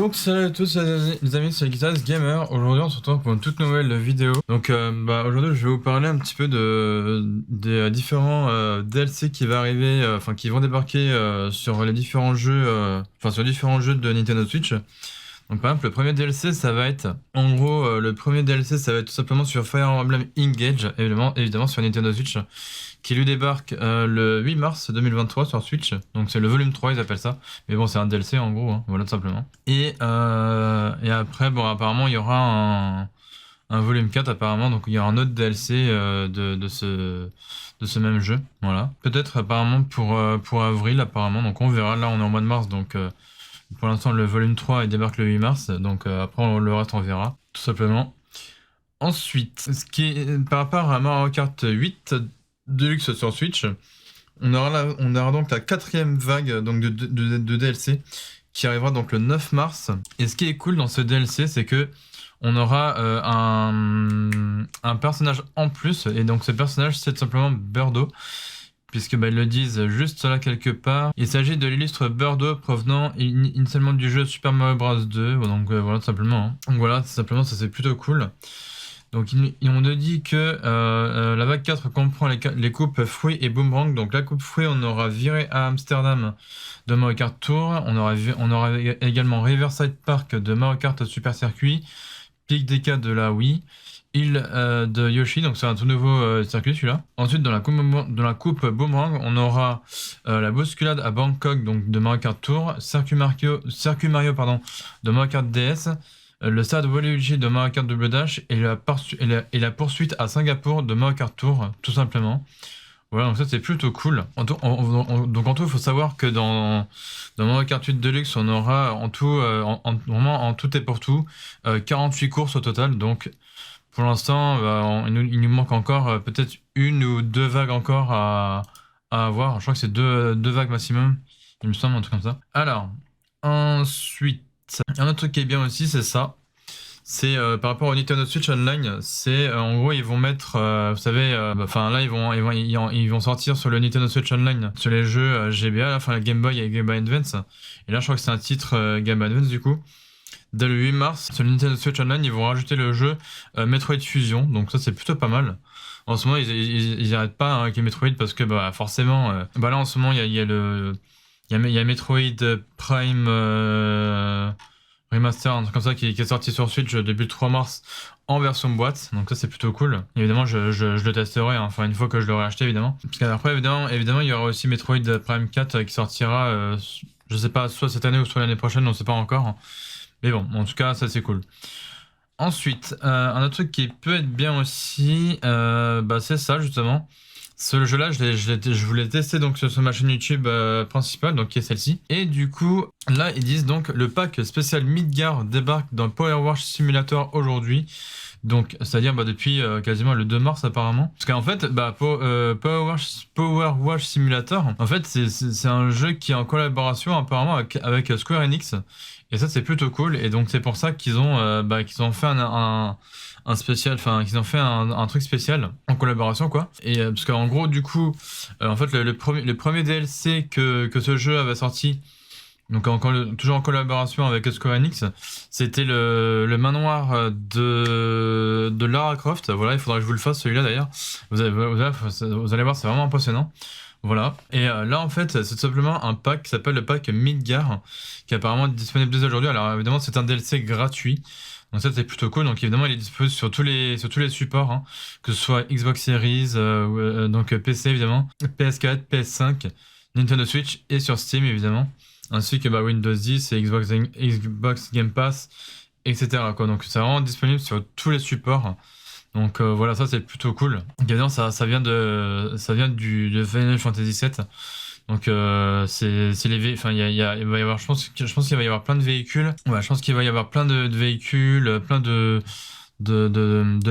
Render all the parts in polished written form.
Donc salut à tous les amis, c'est Guitaz Gamer. Aujourd'hui on se retrouve pour une toute nouvelle vidéo. Donc aujourd'hui je vais vous parler un petit peu des différents DLC qui va arriver, enfin qui vont débarquer sur les différents jeux, sur les différents jeux de Nintendo Switch. Donc par exemple le premier DLC ça va être, en gros le premier DLC ça va être tout simplement sur Fire Emblem Engage, évidemment sur Nintendo Switch, qui lui débarque le 8 mars 2023 sur Switch. Donc c'est le volume 3 ils appellent ça. Mais bon c'est un DLC en gros, hein, voilà tout simplement. Et après bon apparemment il y aura un volume 4 apparemment, donc il y aura un autre DLC de ce même jeu. Voilà. Peut-être apparemment pour avril apparemment, donc on verra, là on est en mois de mars donc... pour l'instant, le volume 3 il débarque le 8 mars, donc après le reste on verra, tout simplement. Ensuite, par rapport à Mario Kart 8 Deluxe sur Switch, on aura donc la quatrième vague donc de DLC qui arrivera donc le 9 mars. Et ce qui est cool dans ce DLC, c'est que on aura un personnage en plus, et donc ce personnage c'est tout simplement Birdo. Puisque ils le disent juste là quelque part. Il s'agit de l'illustre Birdo provenant initialement du jeu Super Mario Bros 2. Donc voilà tout simplement. Hein. Donc voilà, tout simplement ça c'est plutôt cool. Donc ils ont dit que la vague 4 comprend les coupes fruits et boomerang. Donc la coupe fruits on aura viré à Amsterdam de Mario Kart Tour. On aura également Riverside Park de Mario Kart Super Circuit. Pic DK de la Wii. Île de Yoshi, donc c'est un tout nouveau circuit celui-là. Ensuite dans la coupe Boomerang, on aura la bousculade à Bangkok donc de Mario Kart Tour, Circuit Mario pardon, de Mario Kart DS, le stade Waluigi de Mario Kart Double Dash et la poursuite à Singapour de Mario Kart Tour, tout simplement. Voilà, donc ça c'est plutôt cool. Donc en tout, il faut savoir que dans Mario Kart 8 Deluxe, on aura en tout, vraiment en tout et pour tout, 48 courses au total. Donc pour l'instant, il nous manque encore peut-être une ou deux vagues encore à avoir. Je crois que c'est deux vagues maximum, il me semble, un truc comme ça. Alors, ensuite, un autre truc qui est bien aussi, c'est ça. C'est par rapport au Nintendo Switch Online, c'est en gros ils vont mettre, vous savez, là ils vont sortir sur le Nintendo Switch Online sur les jeux GBA, enfin la Game Boy et Game Boy Advance. Et là je crois que c'est un titre Game Boy Advance du coup. Dès le 8 mars, sur le Nintendo Switch Online, ils vont rajouter le jeu Metroid Fusion, donc ça c'est plutôt pas mal. En ce moment, ils arrêtent pas hein, avec les Metroid parce que forcément, là en ce moment, il y a Metroid Prime Remaster, un truc comme ça qui est sorti sur Switch début le 3 mars en version boîte, donc ça c'est plutôt cool. Évidemment, je le testerai, hein, enfin une fois que je l'aurai acheté évidemment. Parce qu'après, évidemment, il y aura aussi Metroid Prime 4 qui sortira, je sais pas, soit cette année ou soit l'année prochaine, on sait pas encore. Mais bon, en tout cas, ça c'est cool. Ensuite, un autre truc qui peut être bien aussi, c'est ça justement. Ce jeu-là, je voulais tester donc sur ma chaîne YouTube principale, donc qui est celle-ci. Et du coup, là, ils disent donc le pack spécial Midgar débarque dans Power Wash Simulator aujourd'hui. Donc, c'est-à-dire depuis quasiment le 2 mars apparemment. Parce qu'en fait, Power Wash Simulator, en fait, c'est un jeu qui est en collaboration apparemment avec Square Enix. Et ça, c'est plutôt cool. Et donc, c'est pour ça qu'ils ont fait un spécial, enfin, qu'ils ont fait un truc spécial en collaboration, quoi. Et parce qu'en gros, du coup, en fait, le premier DLC que ce jeu avait sorti, donc toujours en collaboration avec Square Enix, c'était le manoir de Lara Croft. Voilà, il faudra que je vous le fasse celui-là d'ailleurs. Vous allez voir, c'est vraiment impressionnant. Voilà. Et là, en fait, c'est tout simplement un pack qui s'appelle le pack Midgar, qui est apparemment disponible dès aujourd'hui. Alors évidemment, c'est un DLC gratuit. Donc ça, c'est plutôt cool. Donc évidemment, il est disponible sur tous les supports, hein, que ce soit Xbox Series, donc PC évidemment, PS4, PS5, Nintendo Switch et sur Steam évidemment, ainsi que Windows 10 et Xbox Game Pass, etc. quoi. Donc c'est vraiment disponible sur tous les supports. Donc voilà, ça c'est plutôt cool. Évidemment, ça vient de Final Fantasy VII. Donc c'est enfin il va y avoir, je pense qu'il va y avoir plein de véhicules. Ouais, je pense qu'il va y avoir plein de véhicules, plein de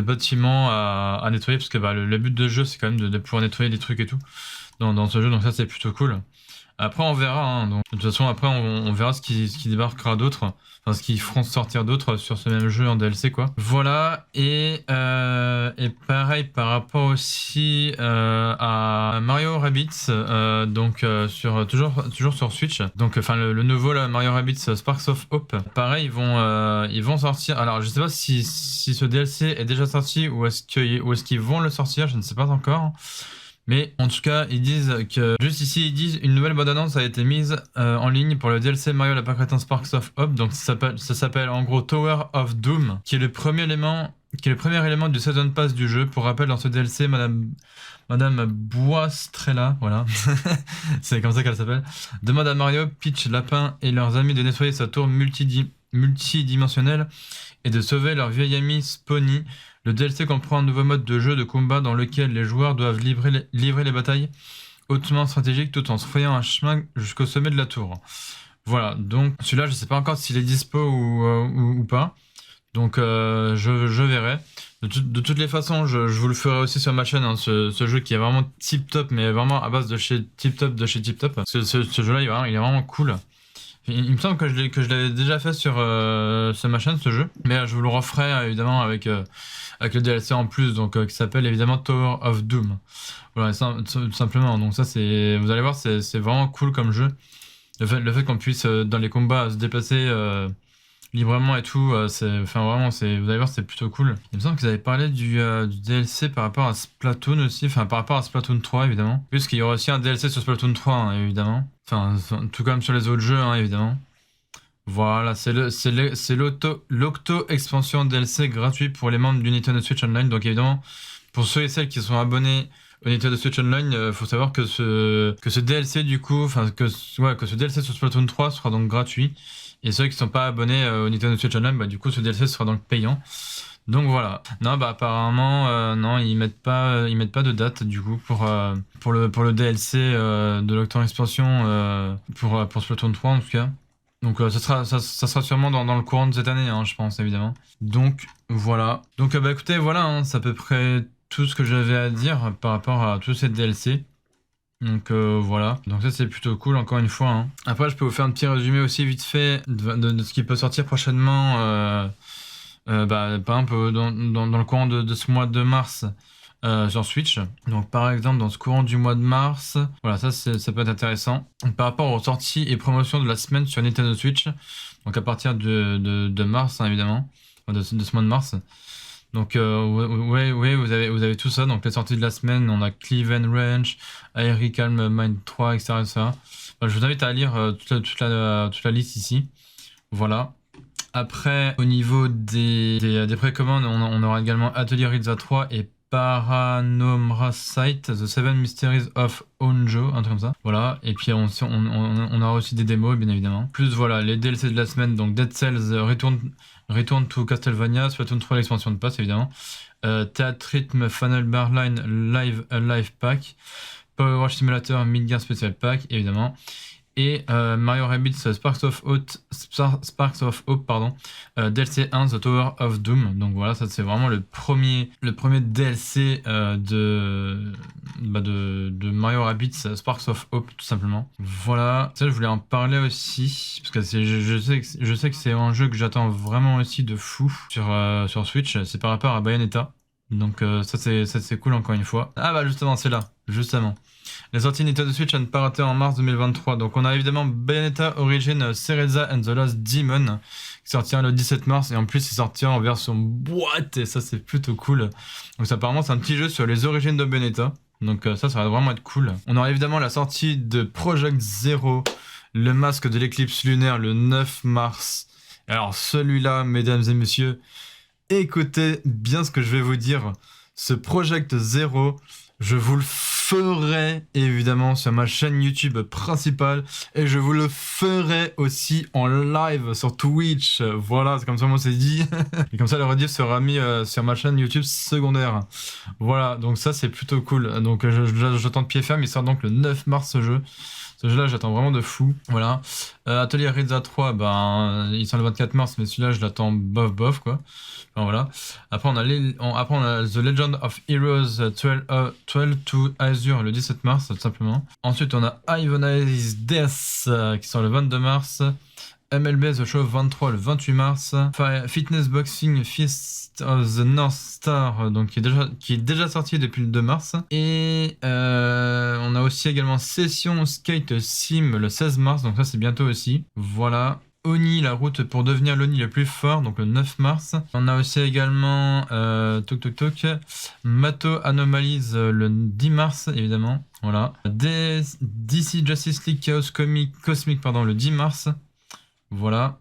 bâtiments à nettoyer, parce que le but de jeu c'est quand même de pouvoir nettoyer des trucs et tout dans ce jeu. Donc ça c'est plutôt cool. Après, on verra, hein, donc, de toute façon, après, on verra ce qui débarquera d'autre. Enfin, ce qu'ils feront sortir d'autres sur ce même jeu en DLC, quoi. Voilà, et pareil, par rapport aussi à Mario Rabbids, toujours sur Switch. Donc, enfin, le nouveau là, Mario Rabbids Sparks of Hope. Pareil, ils vont sortir. Alors, je sais pas si ce DLC est déjà sorti ou est-ce qu'ils vont le sortir, je ne sais pas encore. Mais en tout cas, ils disent que juste ici, ils disent une nouvelle bande-annonce a été mise en ligne pour le DLC Mario Lapin Crétin Sparks of Hope. Donc ça s'appelle en gros Tower of Doom, qui est le premier élément du Season Pass du jeu. Pour rappel, dans ce DLC, Madame Boistrella, voilà, c'est comme ça qu'elle s'appelle, demande à Mario, Peach, Lapin et leurs amis de nettoyer sa tour multidimensionnelle et de sauver leur vieil ami Spawny. Le DLC comprend un nouveau mode de jeu de combat dans lequel les joueurs doivent livrer les batailles hautement stratégiques tout en se frayant un chemin jusqu'au sommet de la tour. Voilà, donc celui-là je sais pas encore s'il est dispo ou pas, donc je verrai. De toutes les façons, je vous le ferai aussi sur ma chaîne, hein, ce jeu qui est vraiment tip top, mais vraiment à base de chez tip top, parce que ce jeu-là il est vraiment cool. Il me semble que je l'avais déjà fait sur ma chaîne, ce jeu, mais je vous le referai évidemment avec le DLC en plus, donc qui s'appelle évidemment Tower of Doom. Voilà, tout simplement. Donc ça, vous allez voir, c'est vraiment cool comme jeu. Le fait qu'on puisse dans les combats se déplacer librement et tout, vous allez voir, c'est plutôt cool. Il me semble qu'ils avaient parlé du DLC par rapport à Splatoon aussi, enfin par rapport à Splatoon 3 évidemment, puisqu'il y aura aussi un DLC sur Splatoon 3 hein, évidemment, enfin tout comme sur les autres jeux hein, évidemment. Voilà, c'est l'Octo expansion DLC gratuit pour les membres du Nintendo Switch Online. Donc évidemment, pour ceux et celles qui sont abonnés au Nintendo Switch Online, faut savoir que ce DLC du coup, enfin que ce DLC sur Splatoon 3 sera donc gratuit. Et ceux qui sont pas abonnés au Nintendo Switch Online, bah du coup ce DLC sera donc payant. Donc voilà. Non bah apparemment non ils mettent pas de date du coup pour le DLC de l'Octo expansion pour Splatoon 3 en tout cas. Donc ça sera sûrement dans le courant de cette année, hein, je pense, évidemment. Donc voilà. Donc bah écoutez, voilà, hein, c'est à peu près tout ce que j'avais à dire par rapport à tous ces DLC. Donc voilà. Donc ça c'est plutôt cool, encore une fois. Hein. Après, je peux vous faire un petit résumé aussi vite fait de ce qui peut sortir prochainement. Par exemple, dans le courant de ce mois de mars. Sur Switch. Donc par exemple dans ce courant du mois de mars, voilà ça peut être intéressant. Par rapport aux sorties et promotions de la semaine sur Nintendo Switch, donc à partir de mars hein, évidemment, de ce mois de mars. Donc ouais vous avez tout ça. Donc les sorties de la semaine, on a Cleveland Ranch, Airy Calm Mind 3, etc. Je vous invite à lire toute la liste ici. Voilà. Après, au niveau des précommandes, on aura également Atelier Rizza 3 et Paranomra Site, The Seven Mysteries of Onjo, un truc comme ça. Voilà, et puis on aura aussi des démos, bien évidemment. Plus voilà, les DLC de la semaine, donc Dead Cells, Return to Castlevania, Splatoon 3, l'expansion de passe, évidemment. Theatre Rhythm Final Barline Live Pack, Power Wash Simulator Midgar Special Pack, évidemment. Et Mario Rabbids Sparks of Hope, DLC 1 The Tower of Doom. Donc voilà, ça c'est vraiment le premier DLC de Mario Rabbids Sparks of Hope tout simplement. Voilà, ça je voulais en parler aussi parce que je sais que c'est un jeu que j'attends vraiment aussi de fou sur Switch. C'est par rapport à Bayonetta. Donc ça c'est cool encore une fois. Ah bah justement c'est là, justement. Les sorties Nintendo Switch à ne pas rater en mars 2023. Donc on a évidemment Bayonetta Origin Cereza and the Lost Demon qui sortira le 17 mars et en plus il sortira en version boîte et ça c'est plutôt cool. Donc ça, apparemment c'est un petit jeu sur les origines de Bayonetta. Donc ça va vraiment être cool. On aura évidemment la sortie de Project Zero, le masque de l'éclipse lunaire le 9 mars. Alors celui-là, mesdames et messieurs, écoutez bien ce que je vais vous dire. Ce Project Zero, je vous le ferai évidemment sur ma chaîne YouTube principale et je vous le ferai aussi en live sur Twitch. Voilà, c'est comme ça moi c'est dit. Et comme ça le rediff sera mis sur ma chaîne YouTube secondaire. Voilà, donc ça c'est plutôt cool. Donc j'attends de pied ferme, il sort donc le 9 mars ce jeu. Ce jeu-là, j'attends vraiment de fou. Voilà. Atelier Reza 3, ben, il sort le 24 mars, mais celui-là, je l'attends bof, quoi. Enfin, voilà. Après, on a The Legend of Heroes 12 to Azure le 17 mars, tout simplement. Ensuite, on a Ivani's Death qui sort le 22 mars. MLB The Show 23 le 28 mars. Fitness Boxing Fist of the North Star, donc qui est déjà sorti depuis le 2 mars. Et on a aussi également Session Skate Sim le 16 mars, donc ça c'est bientôt aussi. Voilà. Oni, la route pour devenir l'Oni le plus fort, donc le 9 mars. On a aussi également Mato Anomalies le 10 mars, évidemment. Voilà. DC Justice League Chaos Cosmic, le 10 mars. Voilà.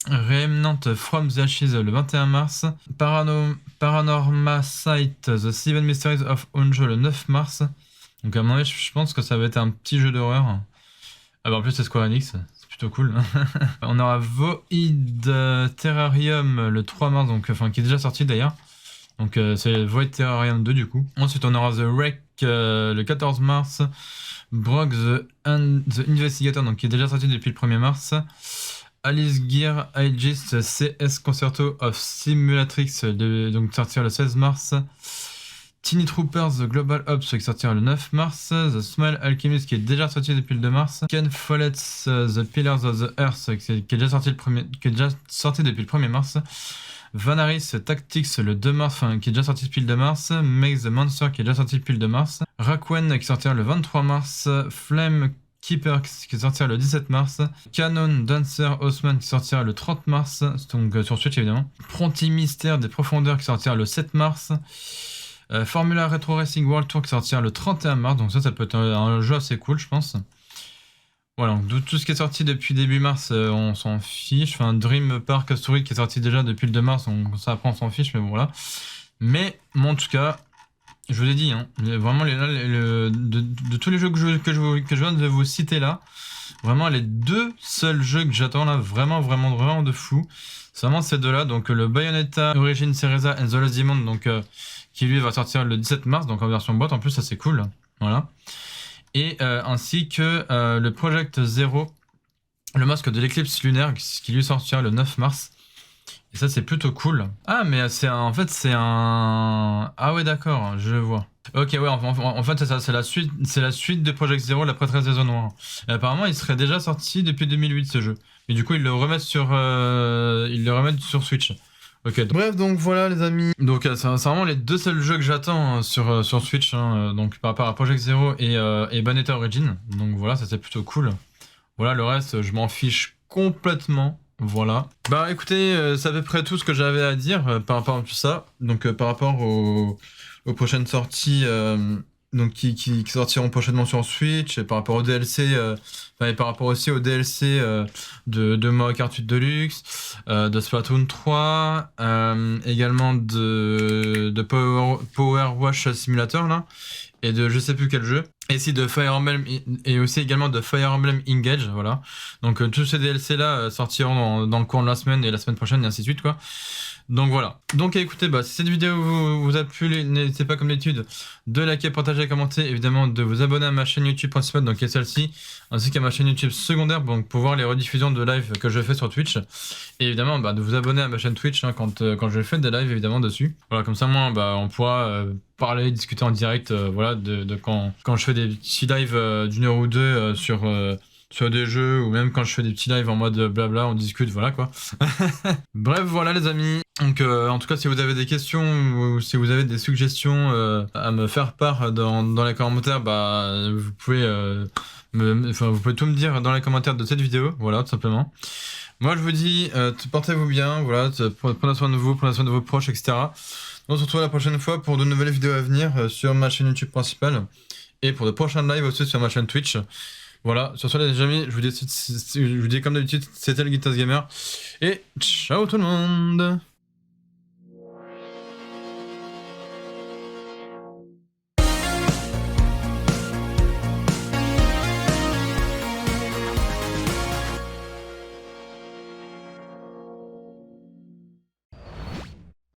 Remnant from the Ashes le 21 mars. Paranorma Sight The Seven Mysteries of Onjo le 9 mars. Donc à mon avis, je pense que ça va être un petit jeu d'horreur. Ah bah en plus c'est Square Enix, c'est plutôt cool. On aura Void Terrarium le 3 mars, donc qui est déjà sorti d'ailleurs. Donc c'est Void Terrarium 2 du coup. Ensuite on aura The Wreck le 14 mars. Brock the Investigator, donc qui est déjà sorti depuis le 1er mars. Alice Gear Aegis CS Concerto of Simulatrix, donc sortir le 16 mars. Teeny Troopers The Global Ops qui sortira le 9 mars. The Smile Alchemist qui est déjà sorti depuis le 2 mars. Ken Follett's The Pillars of the Earth qui est déjà sorti depuis le 1er mars. Vanaris Tactics le 2 mars, qui est déjà sorti depuis le 2 mars. Make the Monster qui est déjà sorti depuis le 2 mars. Rakwen qui sortira le 23 mars. Flame Keeper qui sortira le 17 mars. Canon Dancer Osman qui sortira le 30 mars, donc sur Switch évidemment. Pronti Mystère des Profondeurs qui sortira le 7 mars. Formula Retro Racing World Tour qui sortira le 31 mars, donc ça peut être un jeu assez cool je pense. Voilà, donc tout ce qui est sorti depuis début mars, on s'en fiche. Enfin, Dream Park Asteroid qui est sorti déjà depuis le 2 mars, ça après on s'en fiche, mais bon voilà. Mais en tout cas, je vous ai dit, hein, vraiment de tous les jeux que je viens de vous citer là, vraiment les deux seuls jeux que j'attends là, vraiment de fou, c'est vraiment ces deux-là. Donc le Bayonetta Origin Cereza and the Lost Demon, donc qui lui va sortir le 17 mars, donc en version boîte. En plus, ça c'est cool, voilà. Et ainsi que le Project Zero, le masque de l'éclipse lunaire, qui lui sortira le 9 mars. Et ça, c'est plutôt cool. Ah, mais en fait, c'est un... Ah ouais, d'accord, je vois. Ok, ouais, en fait, c'est ça, c'est la suite de Project Zero, la prêtresse des eaux noires. Et apparemment, il serait déjà sorti depuis 2008, ce jeu. Et du coup, ils le remettent sur Switch. Ok. Bref, donc voilà les amis. Donc c'est vraiment les deux seuls jeux que j'attends sur Switch, donc par rapport à Project Zero et Bayonetta Origin. Donc voilà, ça c'est plutôt cool. Voilà, le reste, je m'en fiche complètement. Voilà. Bah écoutez, c'est à peu près tout ce que j'avais à dire par rapport à tout ça. Donc par rapport aux prochaines sorties donc qui sortiront prochainement sur Switch, et par rapport au DLC, et par rapport aussi au DLC de Mario Kart 8 Deluxe, de Splatoon 3, également de Power Wash Simulator là, et de je sais plus quel jeu, et aussi de Fire Emblem, et aussi également de Fire Emblem Engage, voilà. Donc tous ces DLC là sortiront dans le cours de la semaine et la semaine prochaine et ainsi de suite quoi. Donc voilà. Donc écoutez, si cette vidéo vous a plu, n'hésitez pas comme d'habitude de liker, partager, commenter, évidemment de vous abonner à ma chaîne YouTube principale, donc qui est celle-ci, ainsi qu'à ma chaîne YouTube secondaire, donc pour voir les rediffusions de live que je fais sur Twitch, et évidemment de vous abonner à ma chaîne Twitch quand je fais des lives évidemment dessus. Voilà, comme ça moi on pourra parler, discuter en direct, voilà, de quand je fais des petits lives d'une heure ou deux sur des jeux, ou même quand je fais des petits lives en mode blabla, on discute, voilà quoi. Bref, voilà les amis. Donc en tout cas, si vous avez des questions ou si vous avez des suggestions à me faire part dans les commentaires, vous pouvez vous pouvez tout me dire dans les commentaires de cette vidéo, voilà, tout simplement. Moi je vous dis, portez-vous bien, voilà, prenez soin de vous, prenez soin de vos proches, etc. On se retrouve la prochaine fois pour de nouvelles vidéos à venir sur ma chaîne YouTube principale, et pour de prochains lives aussi sur ma chaîne Twitch. Voilà, sur ce les amis, je vous dis comme d'habitude, c'était le Guitas Gamer, et ciao tout le monde.